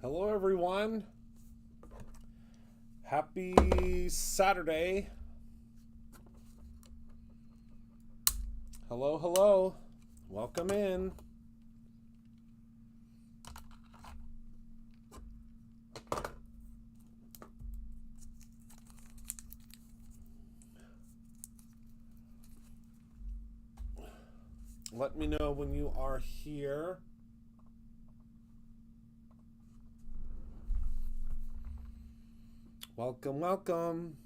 Hello, everyone. Happy Saturday. Hello, hello. Welcome in. Let me know when you are here. Welcome, welcome.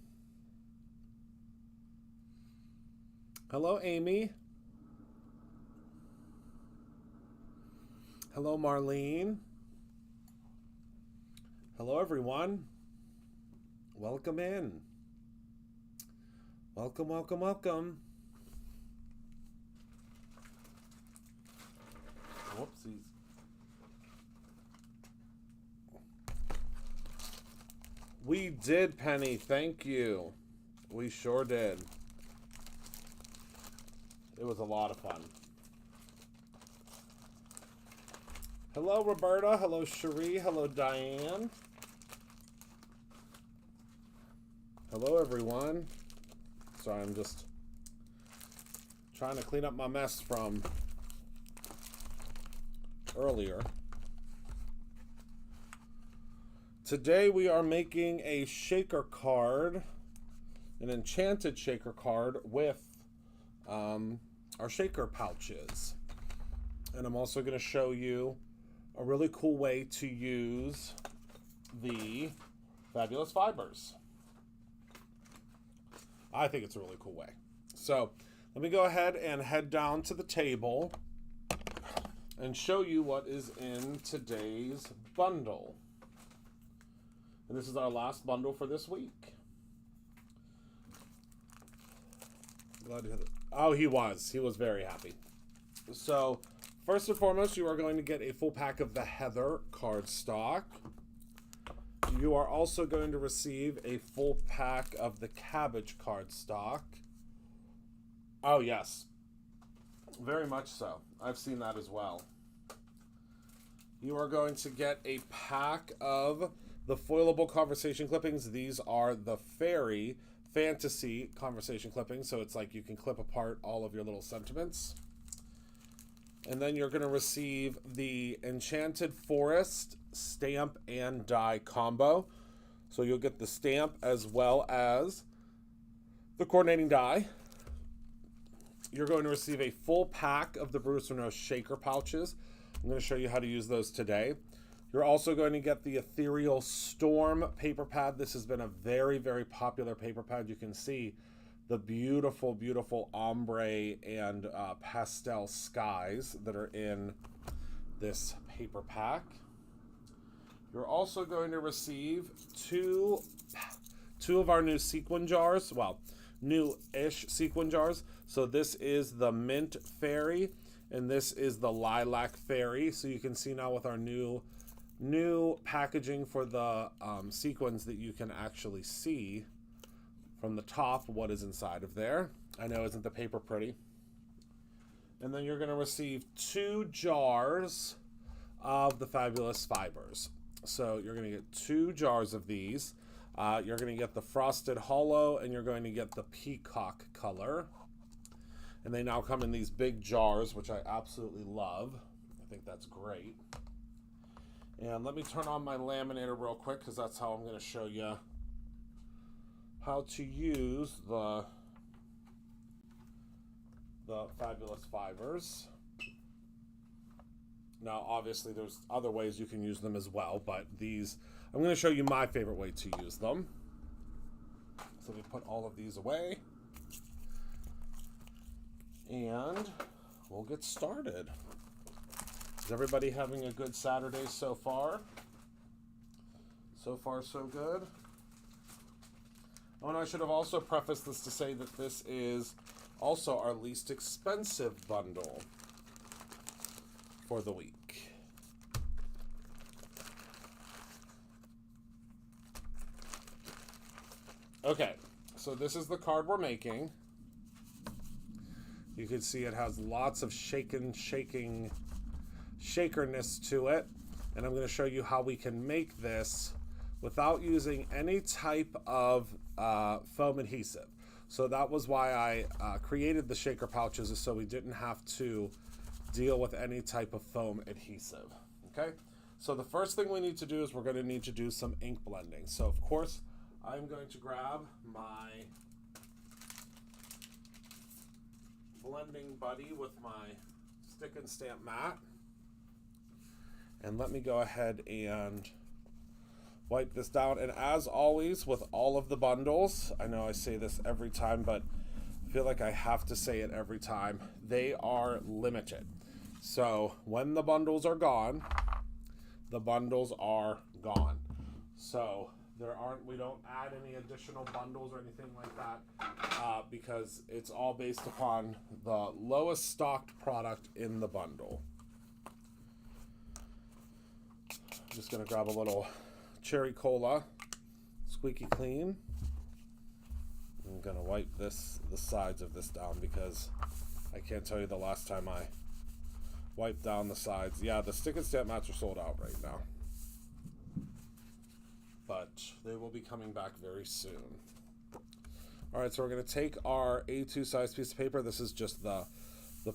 Hello, Amy. Hello, Marlene. Hello, everyone. Welcome in. Welcome, welcome, welcome. Whoopsies. We did, Penny. Thank you. We sure did. It was a lot of fun. Hello, Roberta. Hello, Cherie. Hello, Diane. Hello, everyone. Sorry, I'm just trying to clean up my mess from earlier. Today we are making a shaker card, an enchanted shaker card with our shaker pouches. And I'm also going to show you a really cool way to use the fabulous fibers. I think it's a really cool way. So let me go ahead and head down to the table and show you what is in today's bundle. And this is our last bundle for this week. Glad to hear that. Oh, he was very happy. So, first and foremost, you are going to get a full pack of the Heather cardstock. You are also going to receive a full pack of the Cabbage cardstock. Oh, yes. Very much so. I've seen that as well. You are going to get a pack of the foilable conversation clippings. These are the fairy fantasy conversation clippings. So it's like you can clip apart all of your little sentiments. And then you're going to receive the Enchanted Forest stamp and die combo. So you'll get the stamp as well as the coordinating die. You're going to receive a full pack of the Bruce Renault shaker pouches. I'm going to show you how to use those today. You're also going to get the Ethereal Storm paper pad. This has been a very, very popular paper pad. You can see the beautiful, beautiful ombre and pastel skies that are in this paper pack. You're also going to receive two of our new sequin jars. Well, new-ish sequin jars. So this is the Mint Fairy, and this is the Lilac Fairy. So you can see now with our new packaging for the sequins that you can actually see from the top what is inside of there. I know, isn't the paper pretty? And then you're going to receive 2 jars of the fabulous fibers. So you're going to get 2 jars of these. You're going to get the Frosted Hollow, and you're going to get the Peacock color. And they now come in these big jars, which I absolutely love. I think that's great. And let me turn on my laminator real quick, because that's how I'm going to show you how to use the fabulous fibers. Now, obviously, there's other ways you can use them as well, but these, I'm going to show you my favorite way to use them. So we put all of these away, and we'll get started. Is everybody having a good Saturday so far? So far, so good. Oh, and I should have also prefaced this to say that this is also our least expensive bundle for the week. Okay, so this is the card we're making. You can see it has lots of shakerness to it. And I'm going to show you how we can make this without using any type of foam adhesive. So that was why I created the shaker pouches, is so we didn't have to deal with any type of foam adhesive. Okay, so the first thing we need to do is we're going to need to do some ink blending. So of course, I'm going to grab my blending buddy with my stick and stamp mat. And let me go ahead and wipe this down. And as always with all of the bundles, I know I say this every time, but I feel like I have to say it every time, they are limited. So when the bundles are gone, the bundles are gone. So we don't add any additional bundles or anything like that because it's all based upon the lowest stocked product in the bundle. I'm just gonna grab a little cherry cola, squeaky clean. I'm gonna wipe the sides of this down because I can't tell you the last time I wiped down the sides. Yeah, the stick and stamp mats are sold out right now, but they will be coming back very soon. All right, so we're gonna take our A2 size piece of paper. This is just the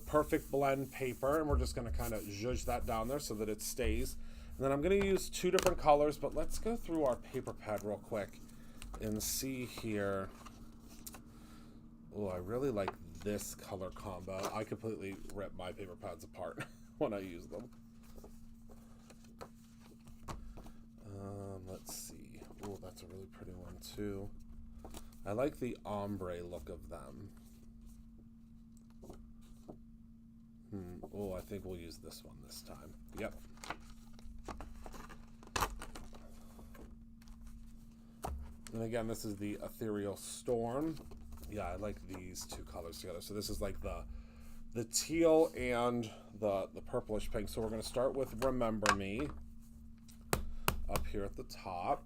perfect blend paper, and we're just gonna kind of zhuzh that down there so that it stays. And then I'm gonna use 2 different colors, but let's go through our paper pad real quick and see here. Oh, I really like this color combo. I completely rip my paper pads apart when I use them. Let's see. Oh, that's a really pretty one too. I like the ombre look of them. Oh, I think we'll use this one this time. Yep. And again, this is the Ethereal Storm. Yeah, I like these 2 colors together. So this is like the teal and the purplish pink. So we're going to start with Remember Me up here at the top.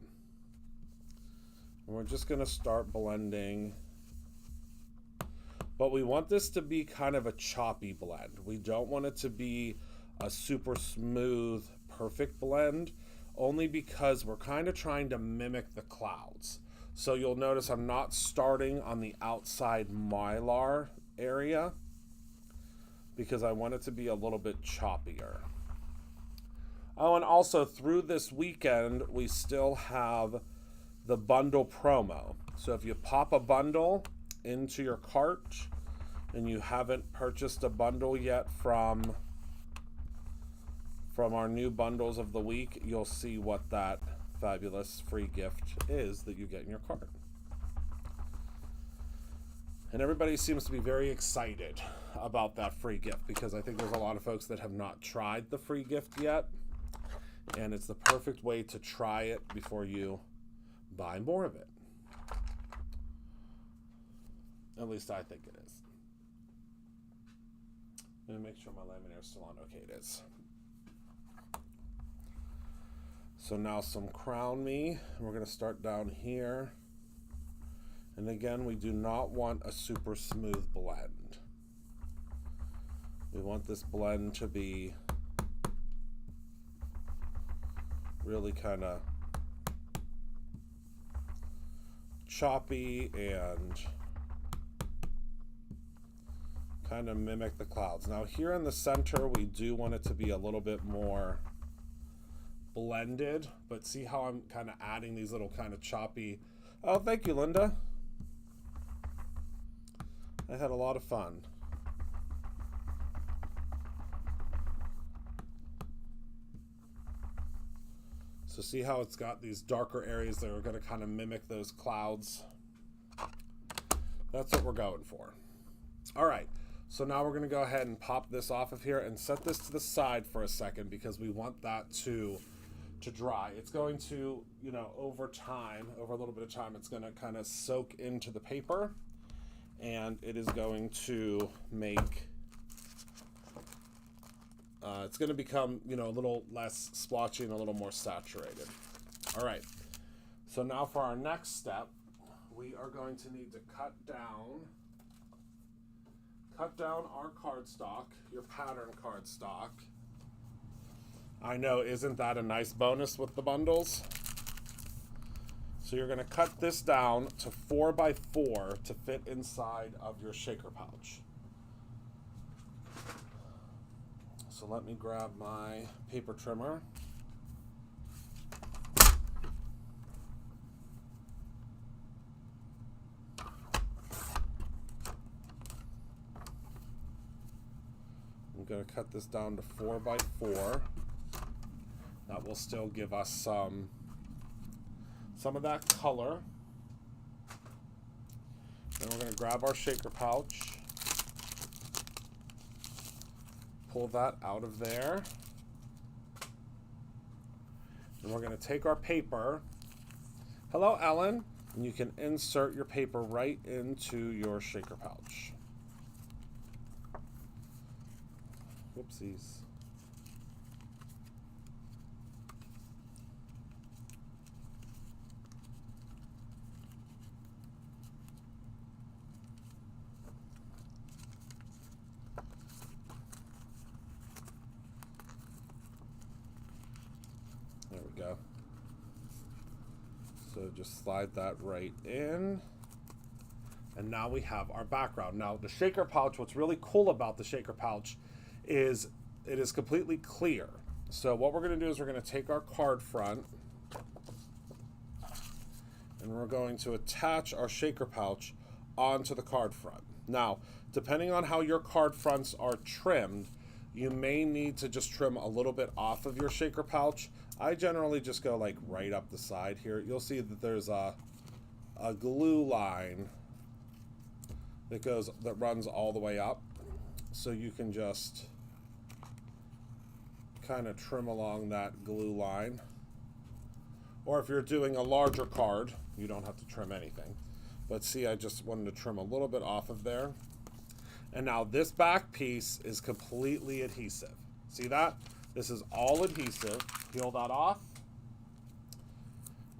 And we're just going to start blending. But we want this to be kind of a choppy blend. We don't want it to be a super smooth, perfect blend, only because we're kind of trying to mimic the clouds. So you'll notice I'm not starting on the outside mylar area because I want it to be a little bit choppier. Oh, and also through this weekend, we still have the bundle promo. So if you pop a bundle into your cart and you haven't purchased a bundle yet from our new bundles of the week, you'll see what that fabulous free gift is that you get in your cart. And everybody seems to be very excited about that free gift because I think there's a lot of folks that have not tried the free gift yet, and it's the perfect way to try it before you buy more of it. At least I think it is. Let me make sure my laminaire is still on. Okay, it is. So now some Crown Me. We're going to start down here. And again, we do not want a super smooth blend. We want this blend to be really kind of choppy and kind of mimic the clouds. Now here in the center, we do want it to be a little bit more blended, but see how I'm kind of adding these little kind of choppy. Oh, thank you, Linda. I had a lot of fun. So see how it's got these darker areas that are going to kind of mimic those clouds. That's what we're going for. All right, so now we're going to go ahead and pop this off of here and set this to the side for a second because we want that to dry. It's going to, you know, over a little bit of time, it's going to kind of soak into the paper, and it is going to make, it's going to become, you know, a little less splotchy and a little more saturated. All right, so now for our next step, we are going to need to cut down our cardstock, your pattern cardstock. I know, isn't that a nice bonus with the bundles? So you're going to cut this down to 4 by 4 to fit inside of your shaker pouch. So let me grab my paper trimmer. I'm going to cut this down to 4 by 4. That will still give us some of that color. Then we're going to grab our shaker pouch, pull that out of there, and we're going to take our paper. Hello, Ellen. And you can insert your paper right into your shaker pouch. Whoopsies. There we go. So just slide that right in. And now we have our background. Now the shaker pouch, what's really cool about the shaker pouch is it is completely clear. So what we're going to do is we're going to take our card front and we're going to attach our shaker pouch onto the card front. Now, depending on how your card fronts are trimmed, you may need to just trim a little bit off of your shaker pouch. I generally just go like right up the side here. You'll see that there's a glue line that runs all the way up. So you can just kind of trim along that glue line. Or if you're doing a larger card, you don't have to trim anything. But see, I just wanted to trim a little bit off of there. And now this back piece is completely adhesive. See that? This is all adhesive. Peel that off.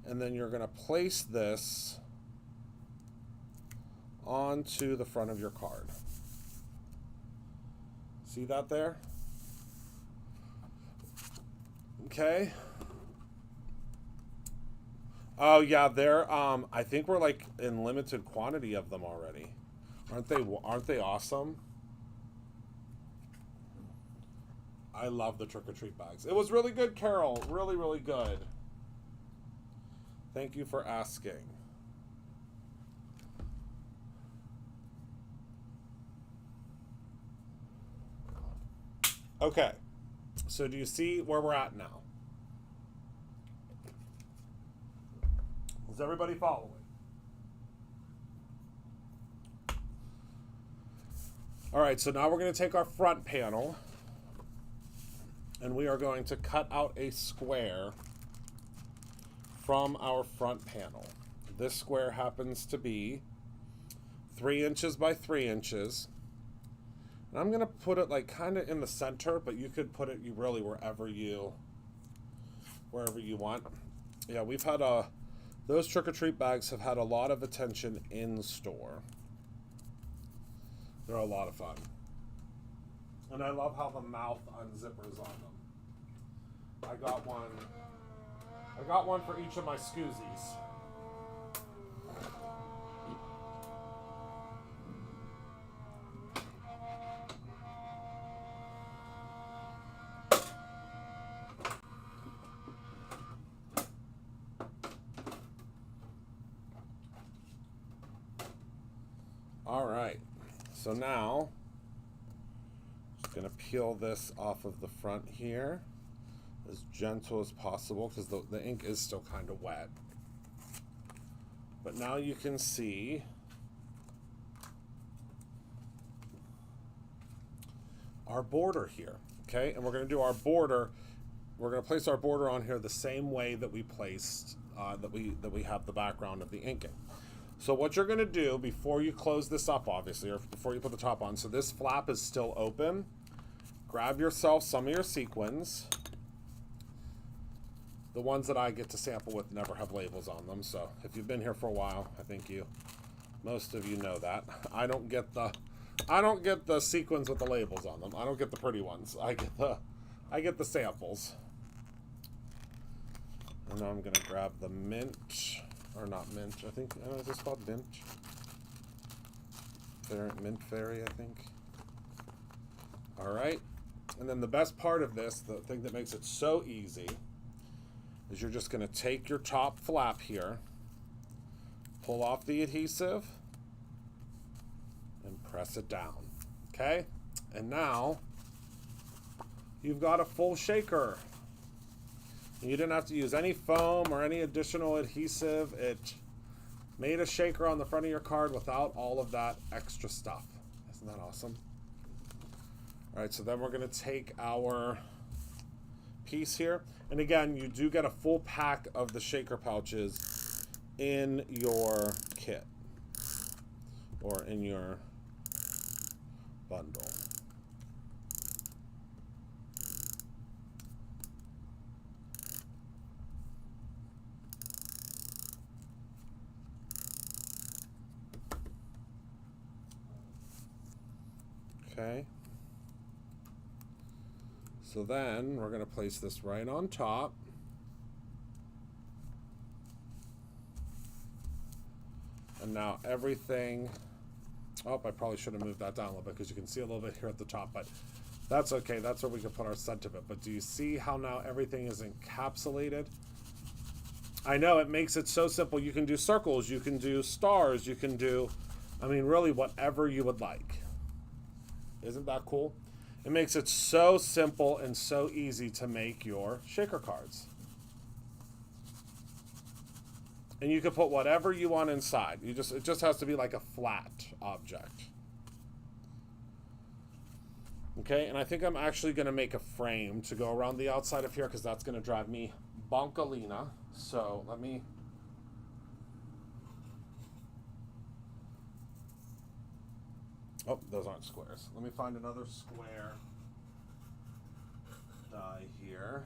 And then you're going to place this onto the front of your card. See that there? Okay. Oh yeah, I think we're like in limited quantity of them already. Aren't they awesome? I love the trick-or-treat bags. It was really good, Carol. Really, really good. Thank you for asking. Okay. So do you see where we're at now? Is everybody following? All right, so now we're going to take our front panel and we are going to cut out a square from our front panel. This square happens to be 3 inches by 3 inches. And I'm going to put it like kind of in the center, but you could put it really wherever you want. Yeah, we've had those trick-or-treat bags have had a lot of attention in store. They're a lot of fun. And I love how the mouth unzippers on them. I got one for each of my Scoozies. All right, so now just gonna peel this off of the front here as gentle as possible because the ink is still kind of wet. But now you can see our border here, okay? And we're gonna do our border. We're gonna place our border on here the same way that we placed that we have the background of the inking. So what you're going to do before you close this up, obviously, or before you put the top on, so this flap is still open, grab yourself some of your sequins. The ones that I get to sample with never have labels on them, so if you've been here for a while, I think most of you know that. I don't get the sequins with the labels on them. I don't get the pretty ones. I get the samples. And now I'm going to grab the mint, or not mint, I think, is this called mint? Mint fairy, I think. All right. And then the best part of this, the thing that makes it so easy, is you're just going to take your top flap here, pull off the adhesive, and press it down. Okay? And now you've got a full shaker. You didn't have to use any foam or any additional adhesive. It made a shaker on the front of your card without all of that extra stuff. Isn't that awesome? All right, so then we're going to take our piece here. And again, you do get a full pack of the shaker pouches in your kit or in your bundle. Okay. So then we're going to place this right on top. And now everything, oh, I probably should have moved that down a little bit because you can see a little bit here at the top, but that's okay. That's where we can put our sentiment. But do you see how now everything is encapsulated? I know it makes it so simple. You can do circles, you can do stars, you can do, I mean, really whatever you would like. Isn't that cool? It makes it so simple and so easy to make your shaker cards. And you can put whatever you want inside. It just has to be like a flat object. Okay, and I think I'm actually going to make a frame to go around the outside of here because that's going to drive me bonkalina. So let me... Oh, those aren't squares. Let me find another square die here.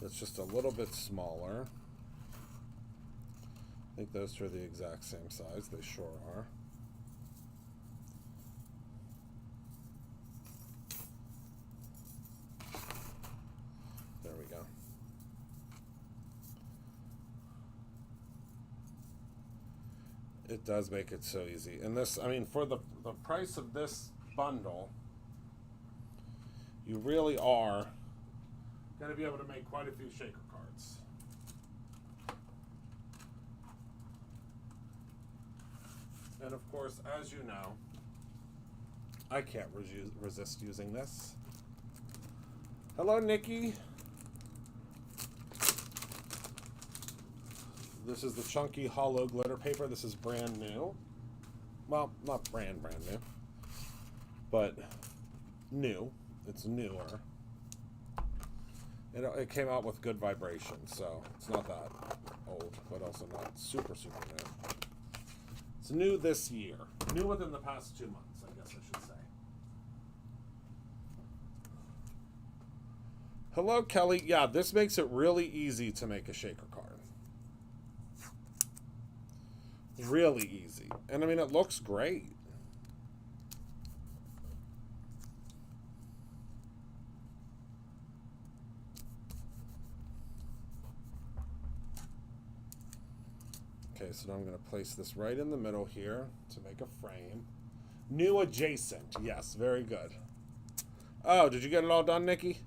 That's just a little bit smaller. I think those two are the exact same size. They sure are. There we go. It does make it so easy. And this, I mean, for the price of this bundle, you really are going to be able to make quite a few shaker cards. And of course, as you know, I can't resist using this. Hello, Nikki. This is the chunky hollow glitter paper. This is brand new. Well, not brand new, but new. It's newer. It came out with good vibration, so it's not that old, but also not super new. It's new this year. New within the past 2 months, I guess I should say. Hello, Kelly. Yeah, this makes it really easy to make a shaker card. Really easy. And I mean, it looks great. Okay, so now I'm going to place this right in the middle here to make a frame. New adjacent. Yes, very good. Oh, did you get it all done, Nikki?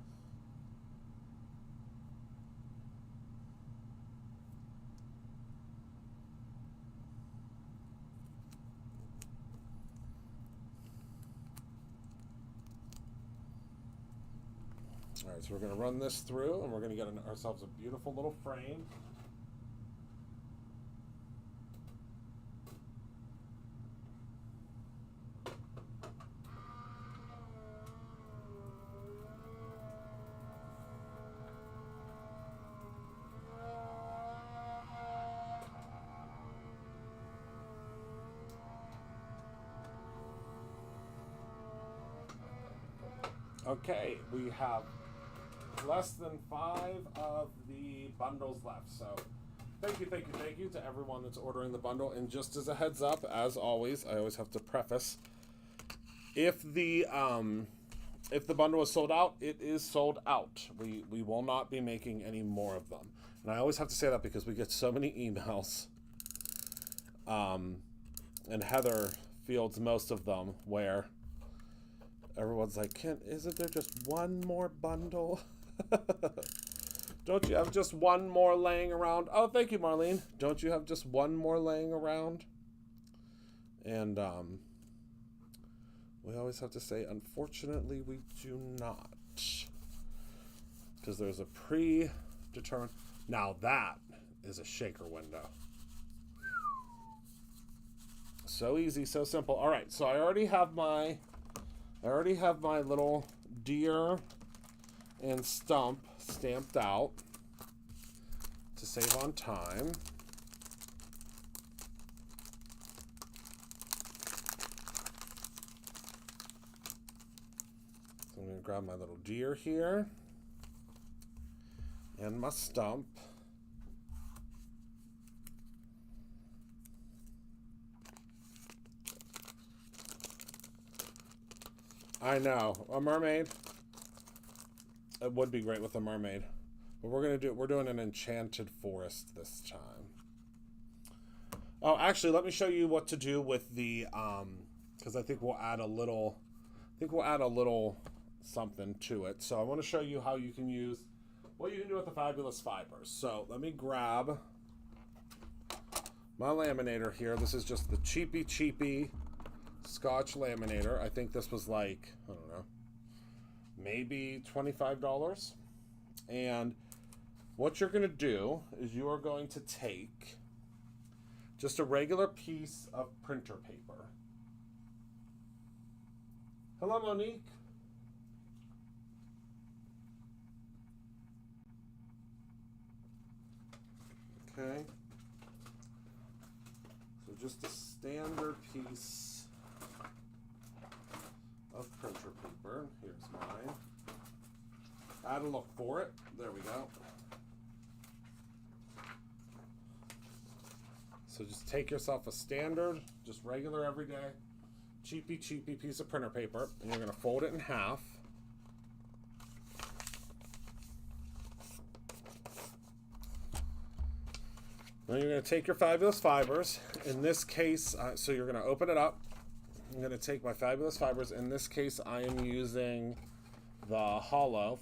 All right, so we're going to run this through, and we're going to get ourselves a beautiful little frame. Okay, we have less than 5 of the bundles left. So thank you to everyone that's ordering the bundle. And just as a heads up, as always, I always have to preface, if the if the bundle is sold out, it is sold out. We will not be making any more of them. And I always have to say that because we get so many emails. And Heather fields most of them where everyone's like, isn't there just one more bundle? Don't you have just one more laying around? Oh, thank you, Marlene. Don't you have just one more laying around? And we always have to say, unfortunately, we do not. Because there's a predetermined... Now that is a shaker window. So easy, so simple. All right, so I already have my little deer and stump stamped out to save on time. So I'm going to grab my little deer here and my stump. I know, a mermaid. It would be great with a mermaid. But we're doing an enchanted forest this time. Oh, actually, let me show you what to do with the because I think we'll add a little something to it. So I want to show you how you can use what you can do with the fabulous fibers. So let me grab my laminator here. This is just the cheapy Scotch laminator. I think this was like, I don't know, maybe $25. And what you're going to do is you are going to take just a regular piece of printer paper. Hello, Monique. Okay. So just a standard piece of printer paper. Here's mine. I had to look for it. There we go. So just take yourself a standard, just regular everyday, cheapy piece of printer paper, and you're going to fold it in half. Then you're going to take your fabulous fibers. In this case, so you're going to open it up. I'm going to take my fabulous fibers. In this case, I am using the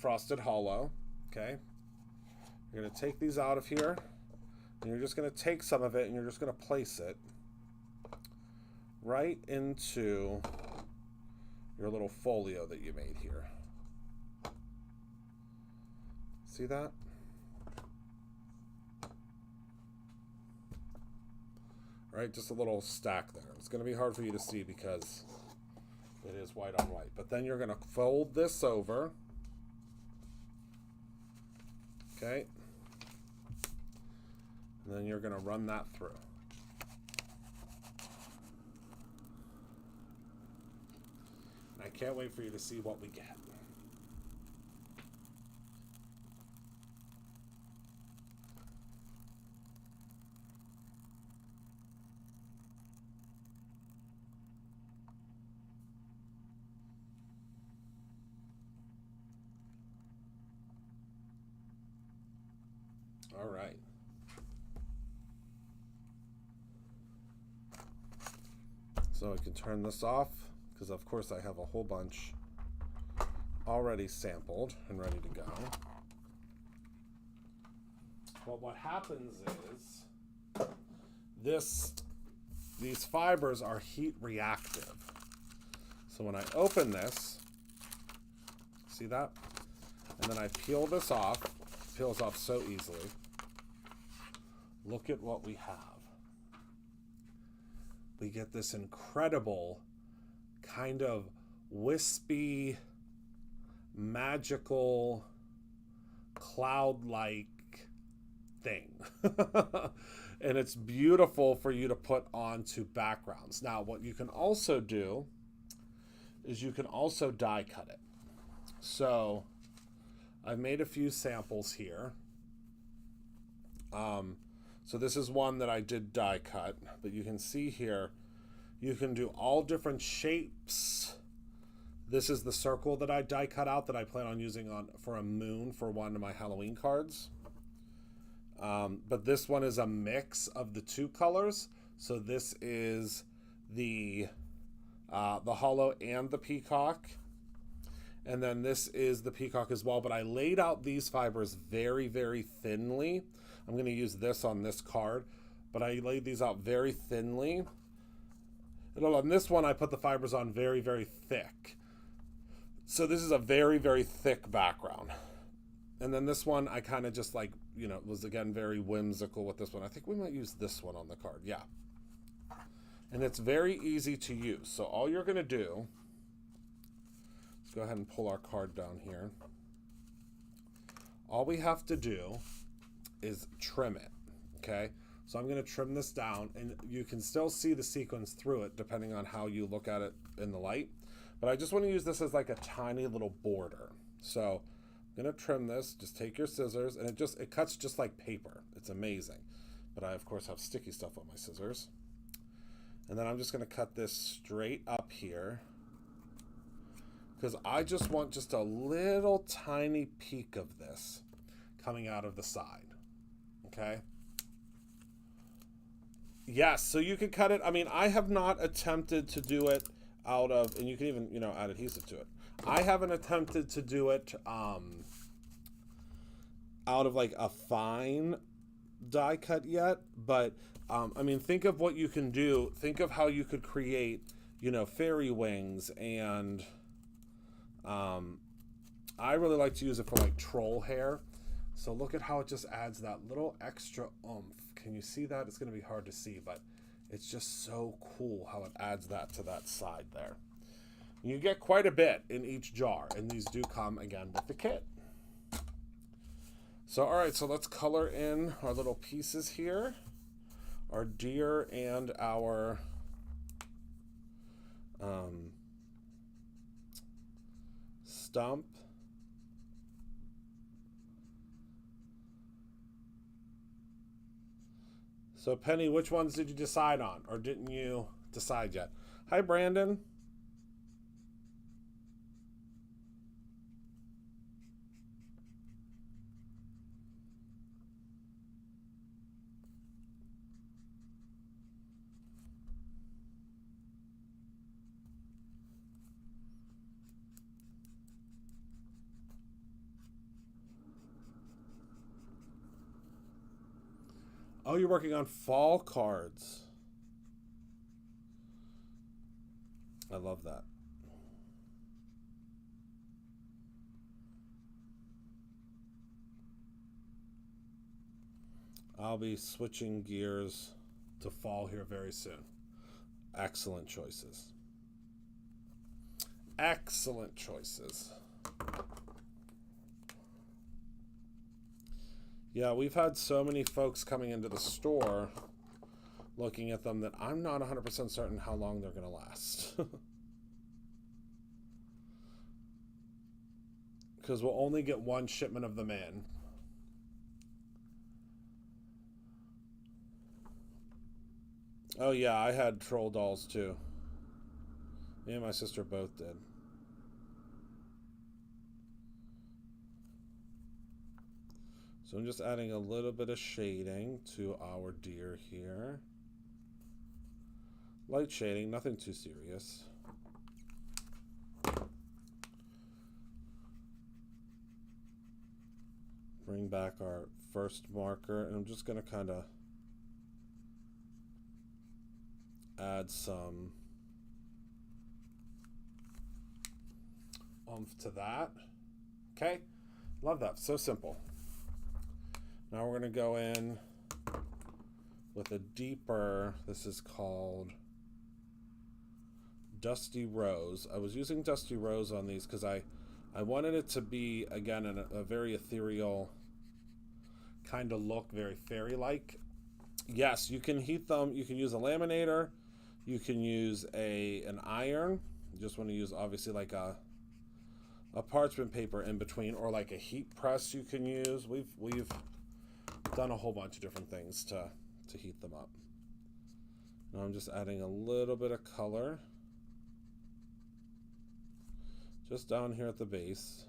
frosted hollow. Okay. You're going to take these out of here. And you're just going to take some of it and you're just going to place it right into your little folio that you made here. See that? Right, just a little stack there. It's going to be hard for you to see because it is white on white. But then you're going to fold this over. Okay. And then you're going to run that through. And I can't wait for you to see what we get. All right. So I can turn this off because of course I have a whole bunch already sampled and ready to go. But what happens is these fibers are heat reactive. So when I open this, see that? And then I peel this off. It peels off so easily. Look at what we have. We get this incredible kind of wispy, magical, cloud-like thing. And it's beautiful for you to put onto backgrounds. Now, what you can also do is you can also die cut it. So I've made a few samples here. So this is one that I did die cut, but you can see here, you can do all different shapes This is the circle that I die cut out that I plan on using on for a moon for one of my Halloween cards. But this one is a mix of the two colors. So this is the hollow and the peacock. And then this is the peacock as well. But I laid out these fibers very, very thinly. I'm going to use this on this card. But I laid these out very thinly. And on this one, I put the fibers on very, very thick. So this is a very, very thick background. And then this one, I kind of just like, you know, was again very whimsical with this one. I think we might use this one on the card. Yeah. And it's very easy to use. So all you're going to do, let's go ahead and pull our card down here. All we have to do is trim it. Okay. So I'm going to trim this down, and you can still see the sequins through it depending on how you look at it in the light. But I just want to use this as like a tiny little border. So I'm going to trim this. Just take your scissors, and it cuts just like paper. It's amazing. But I, of course, have sticky stuff on my scissors. And then I'm just going to cut this straight up here, because I just want just a little tiny peek of this coming out of the side. Okay? Yes, so you could cut it. I mean, I have not attempted to do it out of, and you can even, you know, add adhesive to it. I haven't attempted to do it out of like a fine die cut yet, but I mean, think of what you can do. Think of how you could create, you know, fairy wings, and I really like to use it for like troll hair. So look at how it just adds that little extra oomph. Can you see that? It's going to be hard to see, but it's just so cool how it adds that to that side there. And you get quite a bit in each jar, and these do come again with the kit. So, all right, so let's color in our little pieces here. Our deer and our stump. So, Penny, which ones did you decide on, or didn't you decide yet? Hi, Brandon. Oh, you're working on fall cards. I love that. I'll be switching gears to fall here very soon. Excellent choices. Excellent choices. Yeah, we've had so many folks coming into the store looking at them that I'm not 100% certain how long they're going to last. Because we'll only get one shipment of them in. Oh yeah, I had troll dolls too. Me and my sister both did. So I'm just adding a little bit of shading to our deer here. Light shading, nothing too serious. Bring back our first marker, and I'm just going to kind of add some oomph to that. Okay, love that, so simple. Now we're going to go in with a deeper, this is called Dusty Rose. I was using Dusty Rose on these because I wanted it to be, again, a very ethereal kind of look, very fairy-like. Yes, you can heat them. You can use a laminator. You can use an iron. You just want to use, obviously, like a parchment paper in between, or like a heat press you can use. We've done a whole bunch of different things to heat them up. Now I'm just adding a little bit of color. just down here at the base.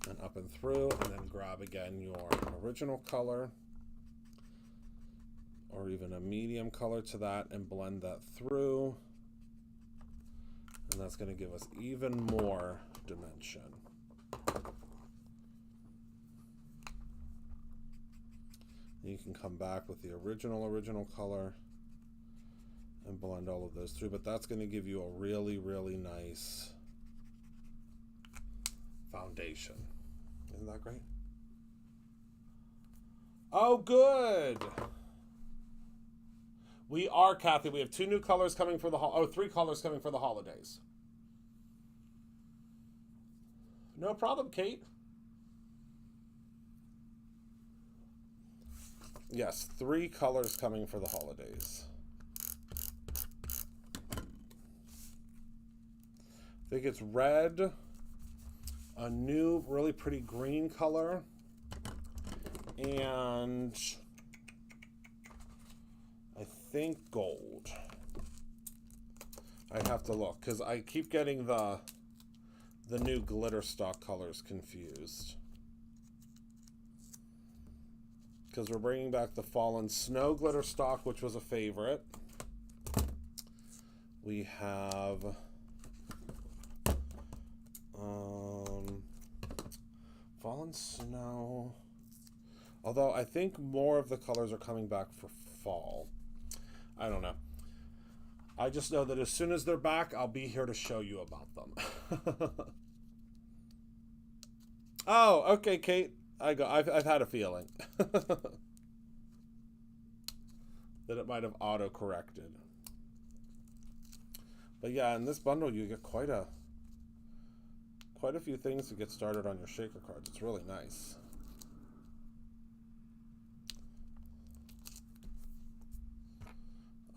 And up and through, and then grab again your original color, or even a medium color to that, and blend that through. And that's going to give us even more dimension. You can come back with the original color and blend all of those through, but that's going to give you a really, really nice foundation. Isn't that great? Oh, good. We are, Kathy. We have 2 new colors coming for the 3 colors coming for the holidays. No problem, Kate. Yes, 3 colors coming for the holidays. I think it's red, a new really pretty green color, and I think gold. I have to look because I keep getting the new glitter stock colors confused. Because we're bringing back the Fallen Snow glitter stock, which was a favorite. We have Fallen Snow. Although I think more of the colors are coming back for fall. I don't know. I just know that as soon as they're back, I'll be here to show you about them. Oh, okay, Kate. I've had a feeling that it might have auto-corrected. But yeah, in this bundle you get quite a few things to get started on your shaker cards. It's really nice.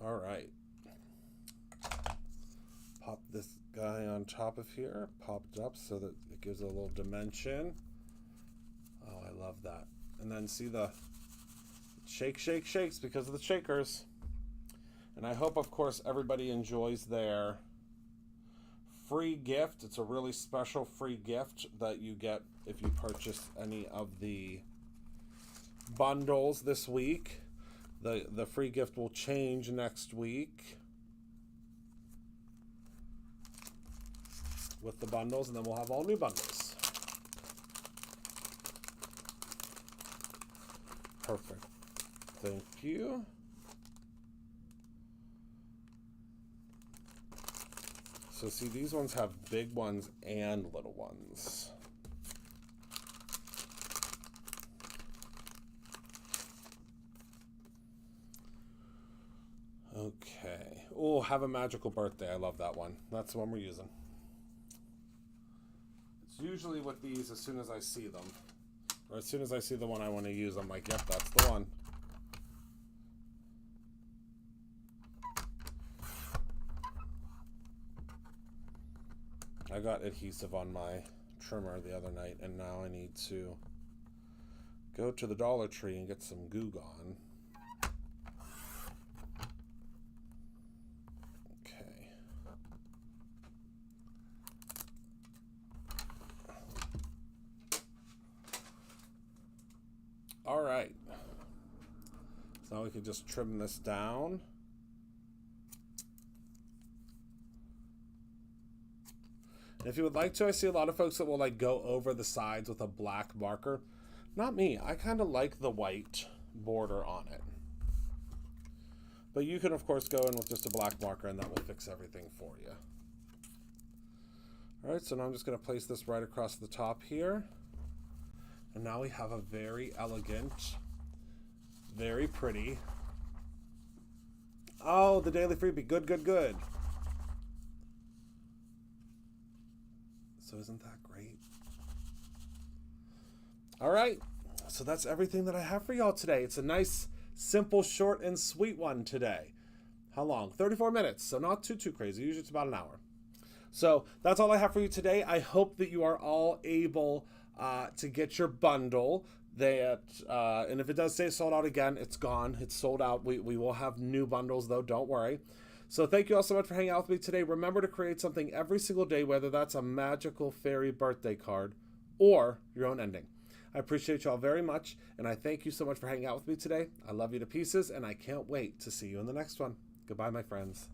All right. Pop this guy on top of here, popped up so that it gives a little dimension. Oh, I love that. And then see the shakes because of the shakers. And I hope, of course, everybody enjoys their free gift. It's a really special free gift that you get if you purchase any of the bundles this week. The free gift will change next week with the bundles, and then we'll have all new bundles. Perfect. Thank you. So see, these ones have big ones and little ones. Okay. Oh, Have a Magical Birthday. I love that one. That's the one we're using. It's usually with these as soon as I see them. Or as soon as I see the one I want to use, I'm like, yep, that's the one. I got adhesive on my trimmer the other night, and now I need to go to the Dollar Tree and get some Goo Gone. Okay. All right. So now we can just trim this down. If you would like to, I see a lot of folks that will like go over the sides with a black marker. Not me. I kind of like the white border on it. But you can, of course, go in with just a black marker and that will fix everything for you. All right, so now I'm just going to place this right across the top here. And now we have a very elegant, very pretty. Oh, the daily freebie. Good, good, good. So isn't that great? All right. So that's everything that I have for y'all today. It's a nice, simple, short, and sweet one today. How long? 34 minutes. So not too crazy. Usually it's about an hour. So that's all I have for you today. I hope that you are all able to get your bundle. And if it does say sold out again, it's gone. It's sold out. We will have new bundles, though. Don't worry. So thank you all so much for hanging out with me today. Remember to create something every single day, whether that's a magical fairy birthday card or your own ending. I appreciate you all very much, and I thank you so much for hanging out with me today. I love you to pieces, and I can't wait to see you in the next one. Goodbye, my friends.